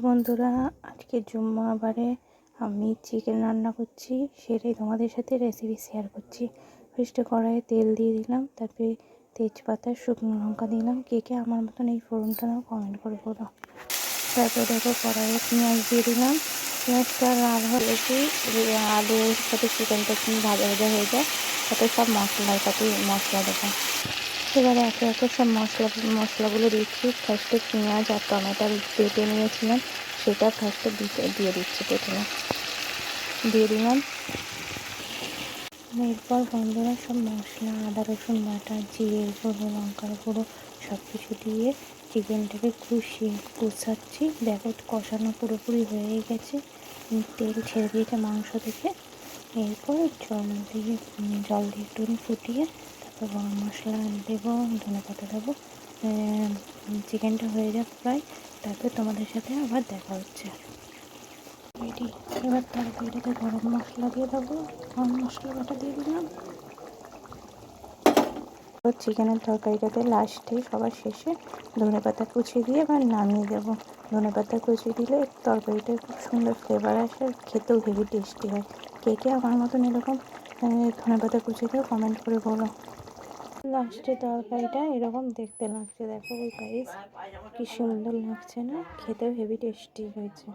বন্ধুরা, আজকে জুম্মাবারে আমি চিকেন রান্না করছি, সেটাই তোমাদের সাথে রেসিপি শেয়ার করছি। ফার্স্টে কড়াইয়ে তেল দিয়ে দিলাম, তারপরে তেজপাতা, শুকনো লঙ্কা দিলাম। কে কে আমার মতন এই ফোড়নটা নাও কমেন্ট করে বলো। তারপরে দেখো কড়াইয়ে পেঁয়াজ দিয়ে দিলাম। পেঁয়াজটা লাল হয়েছি, আলুর সাথে চিকেনটা ভাজা ভাজা হয়ে যায়, তাতে সব মশলা দেবো। এবারে একে একে সব মশলাগুলো দিচ্ছি। ফার্স্টে পেঁয়াজ আর টমেটো বেটে নিয়েছিলাম, সেটা ফার্স্টে দিয়ে দিচ্ছি। প্রথমে দিয়ে দিলাম। এরপর বন্ধুরা সব মশলা, আদা রসুন বাটা, জিরে গুঁড়ো, লঙ্কার গুঁড়ো সব কিছু দিয়ে চিকেনটাকে কষাচ্ছি। দেখো কষানো পুরোপুরি হয়ে গেছে, তেল ছেড়ে দিয়েছে মাংস থেকে। এরপর জল দিয়ে একটুখানি ফুটিয়ে তারপর গরম মশলা দেবো, ধনেপাতা দেবো। চিকেনটা হয়ে যাক প্রায়, তারপর তোমাদের সাথে আবার দেখা হচ্ছে। রেডি। এবার তরকারিটাতে গরম মশলা দিয়ে দেবো, গরম মশলা বাটা দিয়ে দিলাম। চিকেনের তরকারিটাতে লাস্টে সবার শেষে ধনেপাতা কুচি দিয়ে আবার নামিয়ে দেবো। ধনেপাতা কুচি দিলে তরকারিটা খুব সুন্দর ফ্লেভার আসে, আর খেতেও হেভি টেস্টি হয়। কে কে আমার মতন এরকম ধনেপাতা কুচি দিয়েও কমেন্ট করে বলো। লাস্টে তরকারিটা এরকম দেখতে লাগছে, দেখো ওই গাইস কি সুন্দর লাগছে না? খেতেও হেভি টেস্টি হয়েছে।